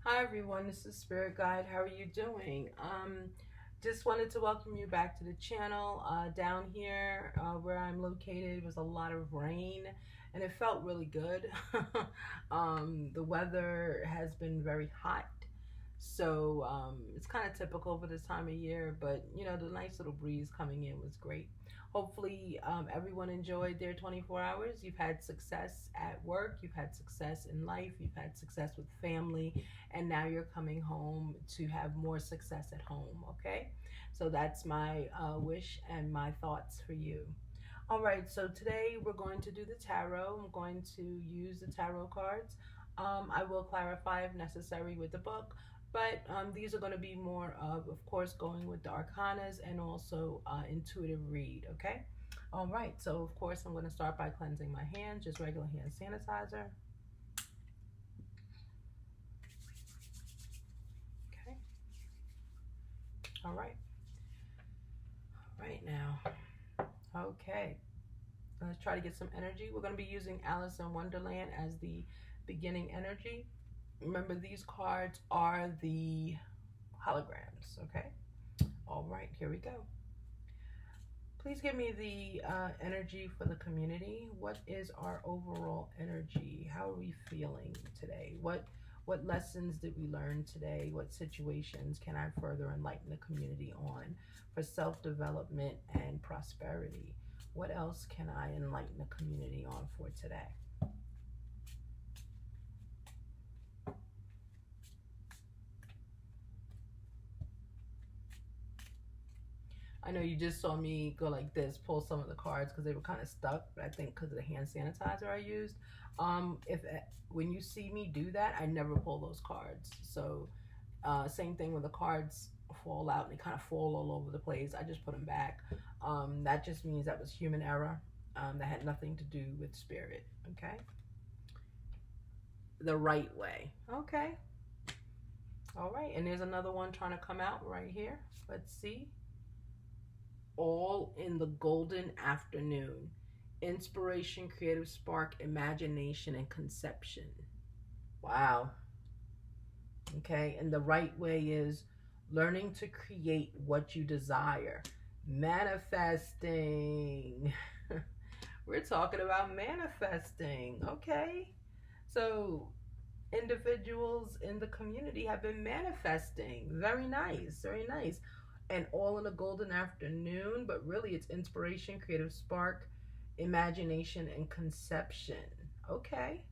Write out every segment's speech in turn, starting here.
Hi everyone, this is Spirit Guide. How are you doing? Just wanted to welcome you back to the channel. Down here where I'm located was a lot of rain and it felt really good. The weather has been very hot, so it's kind of typical for this time of year, but you know, the nice little breeze coming in was great. Hopefully, everyone enjoyed their 24 hours. You've had success at work, you've had success in life, you've had success with family, and now you're coming home to have more success at home. Okay, so that's my wish and my thoughts for you. All right, so today we're going to do the tarot. I'm going to use the tarot cards. I will clarify if necessary with the book, but these are going to be more of course, going with the arcanas and also intuitive read. Okay. All right, so of course I'm going to start by cleansing my hands, just regular hand sanitizer. Okay. All right. Right now. Okay. Let's try to get some energy. We're going to be using Alice in Wonderland as the beginning energy. Remember, these cards are the holograms, okay? All right, here we go. Please give me the energy for the community. What is our overall energy? How are we feeling today? What lessons did we learn today? What situations can I further enlighten the community on for self-development and prosperity? What else can I enlighten the community on for today? I know you just saw me go like this, pull some of the cards because they were kind of stuck, but I think because of the hand sanitizer I used. If when you see me do that, I never pull those cards. So same thing when the cards fall out and they kind of fall all over the place. I just put them back. That just means that was human error. That had nothing to do with spirit. Okay, the right way. Okay. All right, and there's another one trying to come out right here. Let's see. All in the golden afternoon. Inspiration, creative spark, imagination, and conception. Wow. Okay, and the right way is learning to create what you desire. Manifesting. We're talking about manifesting. Okay. So, individuals in the community have been manifesting. Very nice. Very nice. And all in a golden afternoon, but really it's inspiration, creative spark, imagination, and conception. Okay.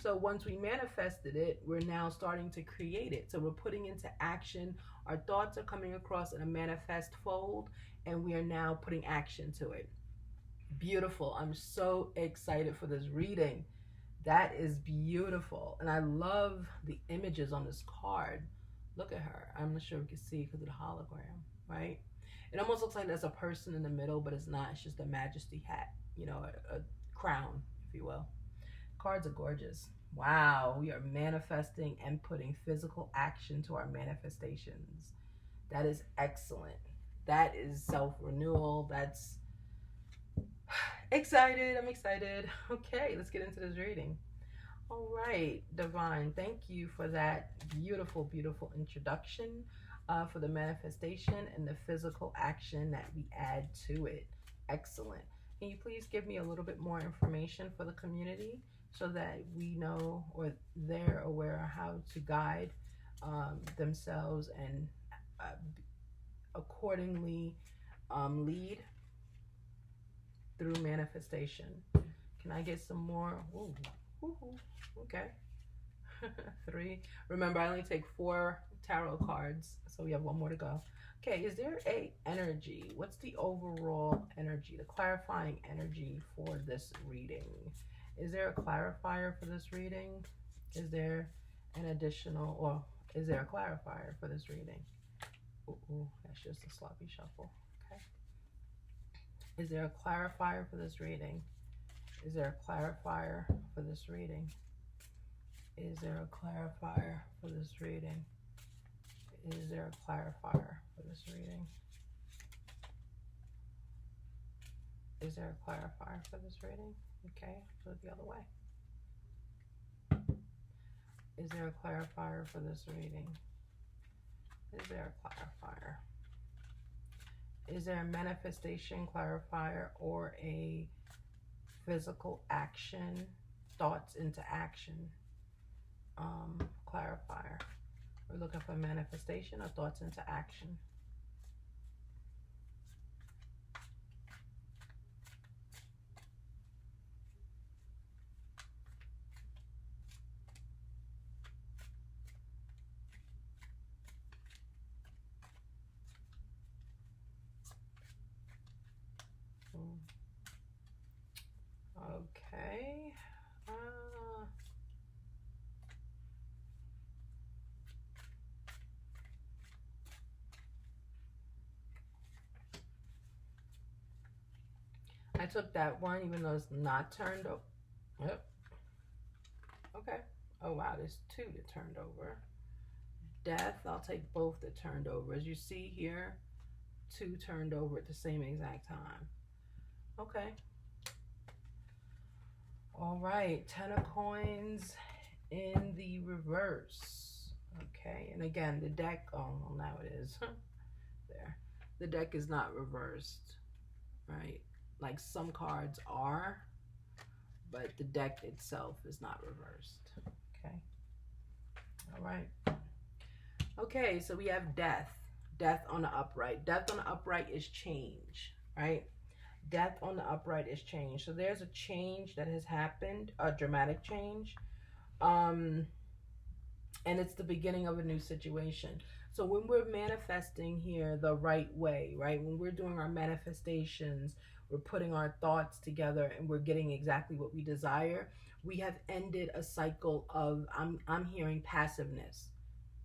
So once we manifested it, we're now starting to create it. So we're putting into action. Our thoughts are coming across in a manifest fold, and we are now putting action to it. Beautiful. I'm so excited for this reading. That is beautiful. And I love the images on this card. Look at her. I'm not sure if you can see because of the hologram, right? It almost looks like there's a person in the middle, but it's not. It's just a majesty hat, you know, a crown, if you will. Cards are gorgeous. Wow, we are manifesting and putting physical action to our manifestations. That is excellent. That is self renewal. That's excited. I'm excited. Okay, let's get into this reading. All right, Divine, thank you for that beautiful, beautiful introduction for the manifestation and the physical action that we add to it. Excellent. Can you please give me a little bit more information for the community so that we know or they're aware how to guide themselves and uh, accordingly lead through manifestation? Can I get some more? Ooh, ooh, okay. Three. Remember, I only take 4 tarot cards, so we have one more to go. Okay, is there a energy? What's the overall energy, the clarifying energy for this reading? Is there a clarifier for this reading? Is there an additional, or is there a clarifier for this reading? Ooh, that's just a sloppy shuffle. Okay. Is there a clarifier for this reading? Is there a clarifier for this reading? Is there a clarifier for this reading? Is there a clarifier for this reading? Is there a clarifier for this reading? Okay, do it the other way. Is there a clarifier for this reading? Is there a clarifier? Is there a manifestation clarifier or a physical action, thoughts into action clarifier? We're looking for manifestation or thoughts into action. Okay. I took that one even though it's not turned over. Yep. Okay. Oh wow, there's two that turned over. Death, I'll take both that turned over. As you see here, two turned over at the same exact time. Okay. All right, 10 of coins in the reverse. Okay, and again, the deck, oh, well, now it is. There. The deck is not reversed, right? Like some cards are, but the deck itself is not reversed. Okay. All right. Okay, so we have death. Death on the upright. Death on the upright is change, right? Death on the upright is change. So there's a change that has happened, a dramatic change. And it's the beginning of a new situation. So when we're manifesting here the right way, right? When we're doing our manifestations, we're putting our thoughts together and we're getting exactly what we desire. We have ended a cycle of, I'm hearing passiveness.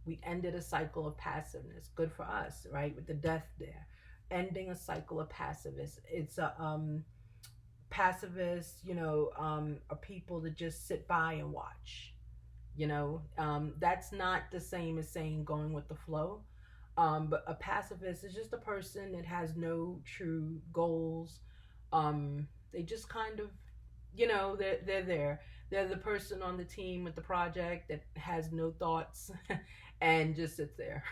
We ended a cycle of passiveness. Good for us, right? With the death there. Ending a cycle of passiveness. It's a pacifist, are people that just sit by and watch. That's not the same as saying going with the flow. But a pacifist is just a person that has no true goals. They just kind of, they're there. They're the person on the team with the project that has no thoughts and just sits there.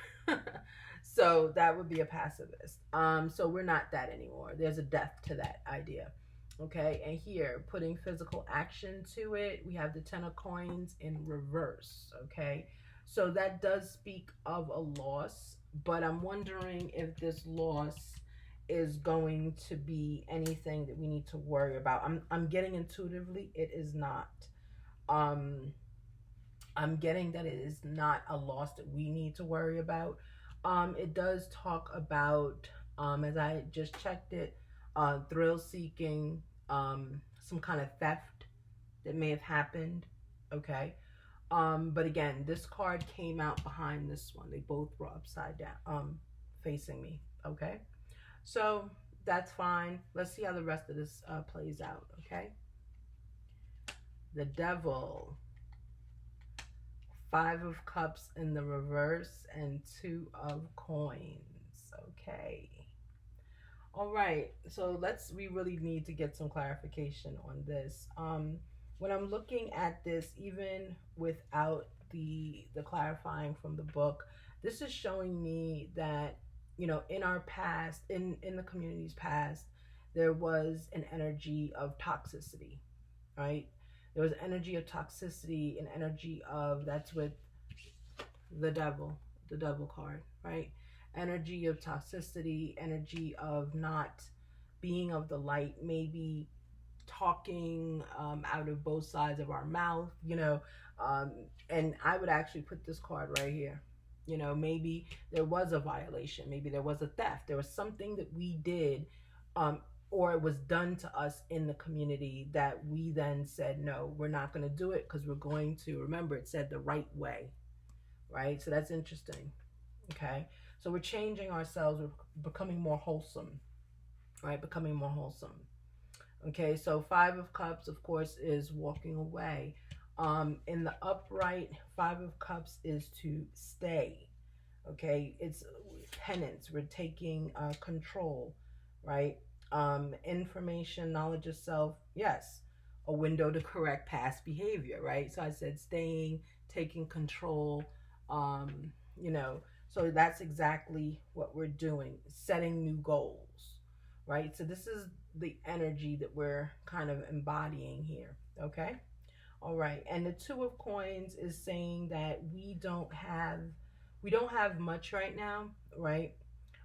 So that would be a pacifist. So we're not that anymore. There's a death to that idea. Okay, and here, putting physical action to it, we have the 10 of coins in reverse. Okay, so that does speak of a loss, but I'm wondering if this loss is going to be anything that we need to worry about. I'm getting intuitively it is not. I'm getting that it is not a loss that we need to worry about. It does talk about, as I just checked it, thrill seeking, some kind of theft that may have happened. Okay. But again, this card came out behind this one. They both were upside down, facing me. Okay. So that's fine. Let's see how the rest of this plays out. Okay. The Devil. 5 of Cups in the reverse and 2 of Coins. Okay. All right. So we really need to get some clarification on this. When I'm looking at this, even without the clarifying from the book, this is showing me that, in our past, in the community's past, there was an energy of toxicity, right? There was energy of toxicity, an energy of, that's with the devil card, right? Energy of toxicity, energy of not being of the light, maybe talking out of both sides of our mouth, and I would actually put this card right here. Maybe there was a violation, maybe there was a theft, there was something that we did, or it was done to us in the community that we then said, no, we're not going to do it because we're going to, remember, it said the right way, right? So that's interesting. Okay. So we're changing ourselves. We're becoming more wholesome, right? Becoming more wholesome. Okay. So 5 of Cups, of course, is walking away. In the upright, 5 of Cups is to stay. Okay. It's penance. We're taking control, right? Information, knowledge of self, yes, a window to correct past behavior, right? So I said staying, taking control. Um, you know, so that's exactly what we're doing, setting new goals, right? So this is the energy that we're kind of embodying here, okay? All right. And the two of coins is saying that we don't have much right now, right?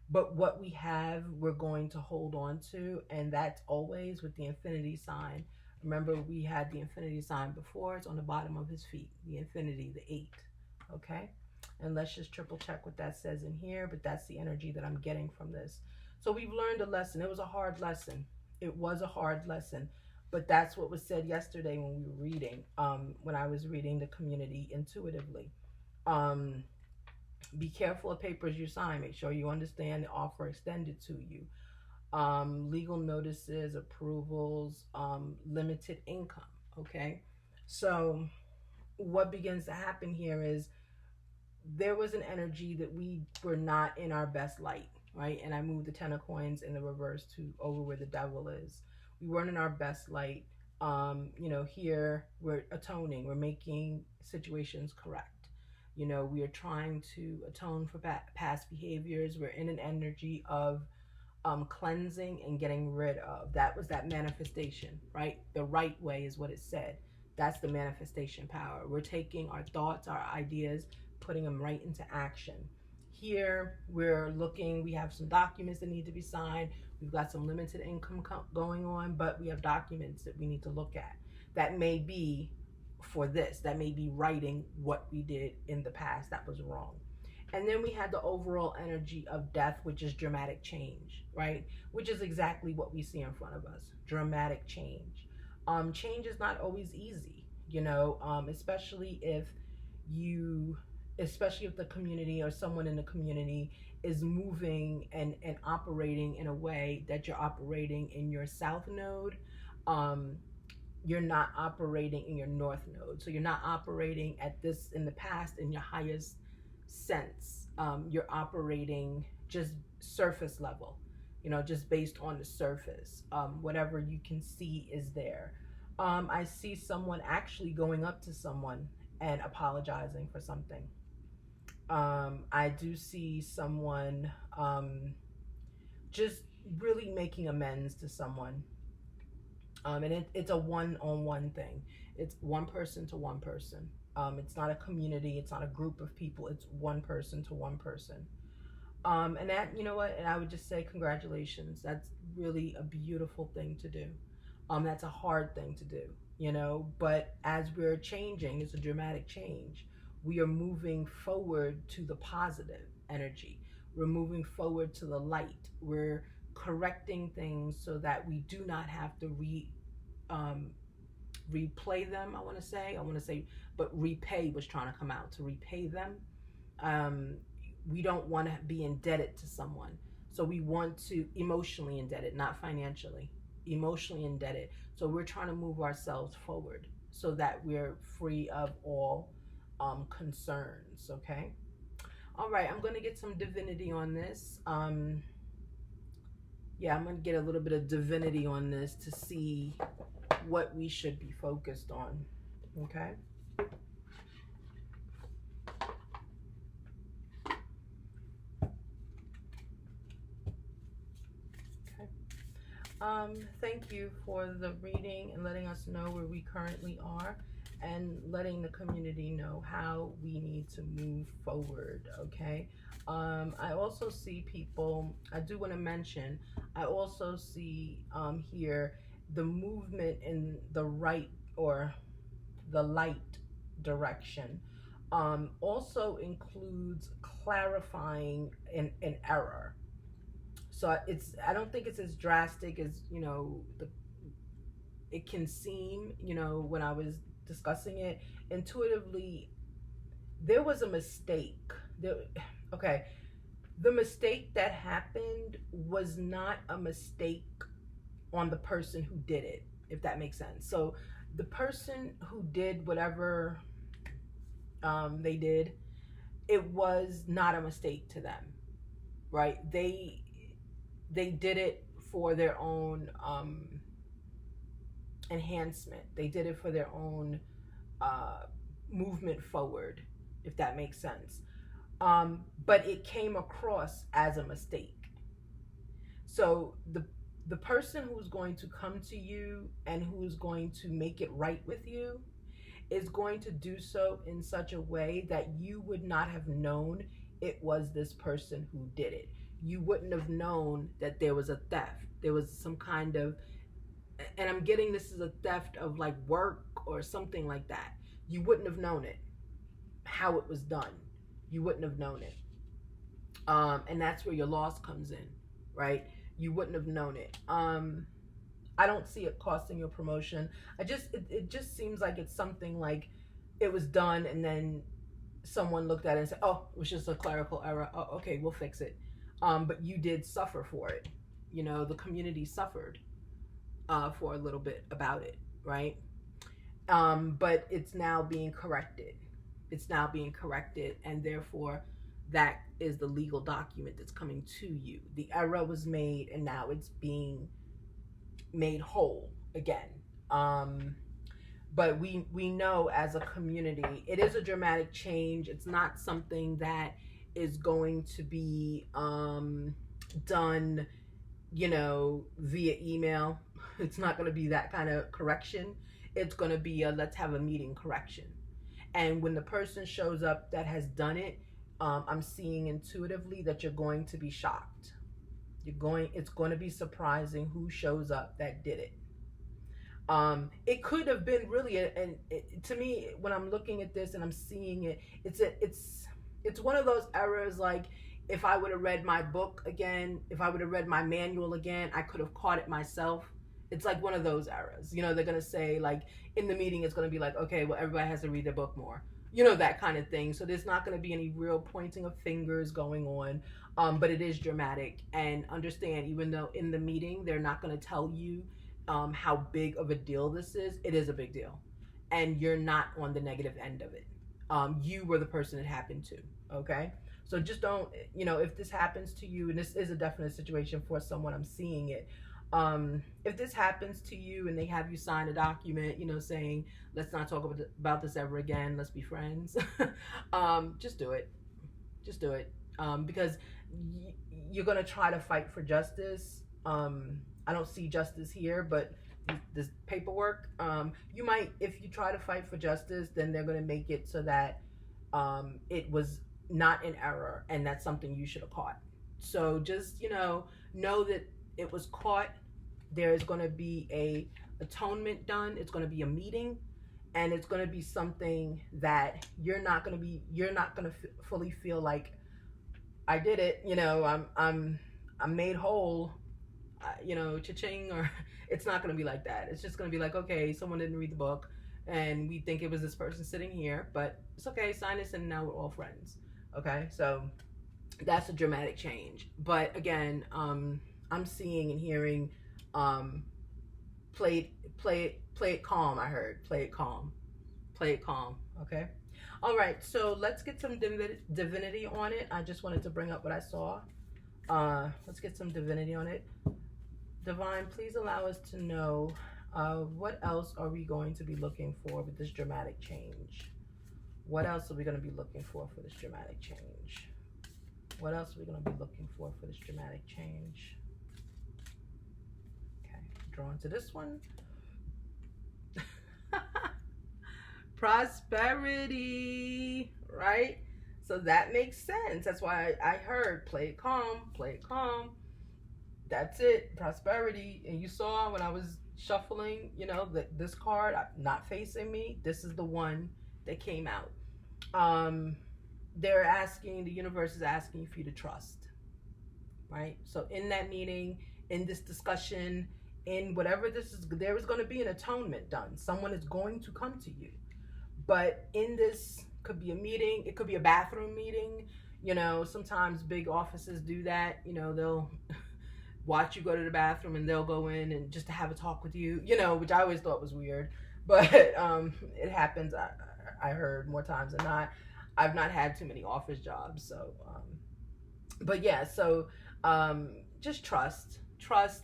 But what we have, we're going to hold on to, and that's always with the infinity sign. Remember, we had the infinity sign before. It's on the bottom of his feet, the infinity, the eight. Okay? And let's just triple check what that says in here, but that's the energy that I'm getting from this. So we've learned a lesson. It was a hard lesson. It was a hard lesson. But that's what was said yesterday when we were reading, when I was reading the community intuitively. Um, be careful of papers you sign. Make sure you understand the offer extended to you. Legal notices, approvals, limited income. Okay. So, what begins to happen here is there was an energy that we were not in our best light, right? And I moved the 10 of coins in the reverse to over where the devil is. We weren't in our best light. Here we're atoning, we're making situations correct. We are trying to atone for past behaviors. We're in an energy of cleansing and getting rid of. That was that manifestation, right? The right way is what it said. That's the manifestation power. We're taking our thoughts, our ideas, putting them right into action. Here, we're looking, we have some documents that need to be signed. We've got some limited income going on, but we have documents that we need to look at. That may be for this, that may be writing what we did in the past that was wrong. And then we had the overall energy of death, which is dramatic change, right? Which is exactly what we see in front of us, dramatic change. Change is not always easy, you, especially if the community or someone in the community is moving and operating in a way that you're operating in your south node. Um, you're not operating in your north node. So you're not operating at this in the past in your highest sense. You're operating just surface level, just based on the surface. Whatever you can see is there. I see someone actually going up to someone and apologizing for something. I do see someone just really making amends to someone. It's a one-on-one thing. It's one person to one person. It's not a community. It's not a group of people. It's one person to one person. And that, you know what? And I would just say congratulations. That's really a beautiful thing to do. That's a hard thing to do, But as we're changing, it's a dramatic change. We are moving forward to the positive energy. We're moving forward to the light. We're correcting things so that we do not have to um, replay them. I want to say, but repay was trying to come out to repay them. Um, we don't want to be indebted to someone, so we want to emotionally indebted, not financially, emotionally indebted. So we're trying to move ourselves forward so that we're free of all concerns. Okay. All right. I'm going to get some divinity on this. Yeah, I'm going to get a little bit of divinity on this to see what we should be focused on. Okay. Thank you for the reading and letting us know where we currently are and letting the community know how we need to move forward, okay? I also see people, I do want to mention, I also see here the movement in the right or the light direction. Also includes clarifying an error. So I don't think it's as drastic as it can seem. When I was discussing it intuitively, there was a mistake. Okay, the mistake that happened was not a mistake on the person who did it, if that makes sense. So the person who did whatever they did, it was not a mistake to them, right? They did it for their own enhancement. They did it for their own movement forward, if that makes sense. But it came across as a mistake. So the person who's going to come to you and who's going to make it right with you is going to do so in such a way that you would not have known it was this person who did it. You wouldn't have known that there was a theft. There was some kind of, and I'm getting this is a theft of like work or something like that. You wouldn't have known it, how it was done. You wouldn't have known it. And that's where your loss comes in, right? You wouldn't have known it. I don't see it costing your promotion. It just seems like it's something like it was done and then someone looked at it and said, "Oh, it was just a clerical error. Oh, okay, we'll fix it." But you did suffer for it. You know, the community suffered for a little bit about it, right? But it's now being corrected. It's now being corrected, and therefore, that is the legal document that's coming to you. The error was made, and now it's being made whole again. But we know as a community, it is a dramatic change. It's not something that is going to be done, you know, via email. It's not going to be that kind of correction. It's going to be a let's have a meeting correction. And when the person shows up that has done it, I'm seeing intuitively that you're going to be shocked. It's going to be surprising who shows up that did it. It could have been really, to me, when I'm looking at this and I'm seeing it, it's one of those errors. Like if I would have read my book again, if I would have read my manual again, I could have caught it myself. It's like one of those errors. You know, they're gonna say like in the meeting, it's gonna be like, okay, well, everybody has to read their book more. You know, that kind of thing. So there's not going to be any real pointing of fingers going on, but it is dramatic. And understand, even though in the meeting they're not going to tell you how big of a deal this is, it is a big deal, and you're not on the negative end of it. You were the person it happened to. Okay, so just don't, you know, if this happens to you, and this is a definite situation for someone, I'm seeing it. If this happens to you and they have you sign a document, you know, saying let's not talk about this ever again, let's be friends, just do it. Just do it. Because you're going to try to fight for justice. I don't see justice here, but this paperwork, you might, if you try to fight for justice, then they're going to make it so that it was not an error and that's something you should have caught. So just, you know that it was caught. There's going to be a atonement done. It's going to be a meeting, and it's going to be something that you're not going to fully feel like I did it. You know, I'm made whole. You know, cha-ching, or it's not going to be like that. It's just going to be like, okay, someone didn't read the book, and we think it was this person sitting here, but it's okay. Sign this, and now we're all friends. Okay, so that's a dramatic change. But again, I'm seeing and hearing. Play it calm. I heard play it calm. Okay. All right. So let's get some divinity on it. I just wanted to bring up what I saw. Let's get some divinity on it. Divine, please allow us to know what else are we going to be looking for with this dramatic change. What else are we going to be looking for this dramatic change? What else are we going to be looking for this dramatic change? Drawn to this one. Prosperity, right? So that makes sense. That's why I heard play it calm. That's it, prosperity. And you saw when I was shuffling, you know, this card not facing me, this is the one that came out. They're asking, the universe is asking for you to trust, right? So in that meeting, in this discussion, in whatever this is, there is going to be an atonement done. Someone is going to come to you. But in this, could be a meeting, it could be a bathroom meeting. You know, sometimes big offices do that. You know, they'll watch you go to the bathroom and they'll go in and just to have a talk with you, you know, which I always thought was weird. But it happens, I heard, more times than not. I've not had too many office jobs. So, but yeah, so just trust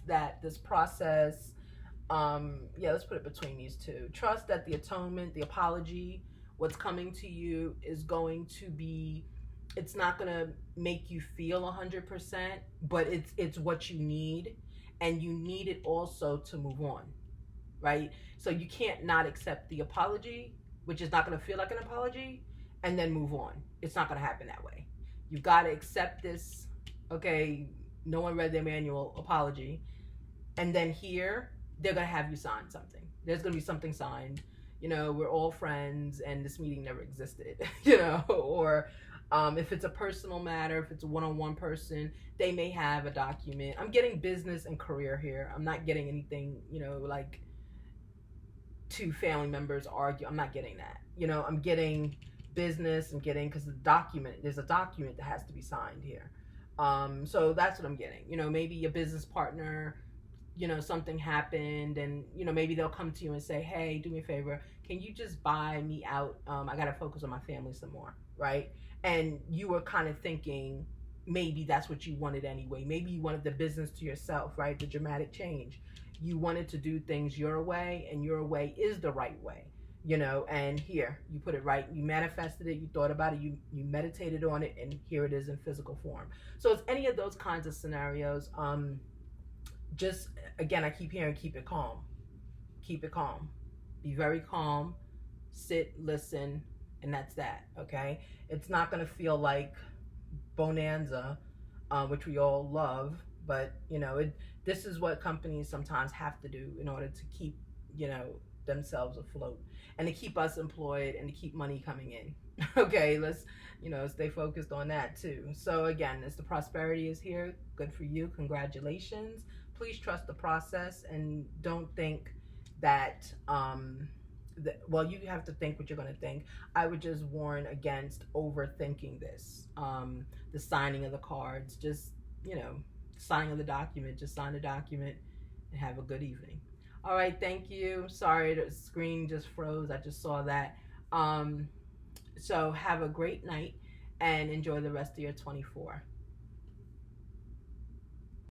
that this process, let's put it between these two. Trust that the atonement, the apology What's coming to you is going to be, it's not going to make you feel 100%, but it's what you need, and you need it also to move on, right? So you can't not accept the apology, which is not going to feel like an apology, and then move on. It's not going to happen that way. You've got to accept this, okay, no one read their manual apology, and then here they're going to have you sign something. There's going to be something signed. We're all friends and this meeting never existed, or if it's a personal matter, if it's a one-on-one person, they may have a document. I'm getting business and career here. I'm not getting anything, like two family members argue. I'm not getting that. I'm getting business. I'm getting, because there's a document that has to be signed here. So that's what I'm getting. Maybe a business partner, something happened, and maybe they'll come to you and say, hey, do me a favor, can you just buy me out, I gotta focus on my family some more, right? And you were kind of thinking maybe that's what you wanted anyway. Maybe you wanted the business to yourself, right? The dramatic change. You wanted to do things your way, and your way is the right way. And here you put it right, you manifested it, you thought about it, you meditated on it, and here it is in physical form. So it's any of those kinds of scenarios. Just again, I keep hearing, keep it calm, be very calm, sit, listen, and that's that. Okay, it's not going to feel like bonanza, which we all love, but this is what companies sometimes have to do in order to keep themselves afloat, and to keep us employed, and to keep money coming in. Okay, let's stay focused on that too. So again, as the prosperity is here, good for you, congratulations. Please trust the process, and don't think that well, you have to think what you're going to think. I would just warn against overthinking this. The signing of the cards, just signing of the document, just sign the document and have a good evening. All right, thank you. Sorry, the screen just froze. I just saw that. So have a great night and enjoy the rest of your 24.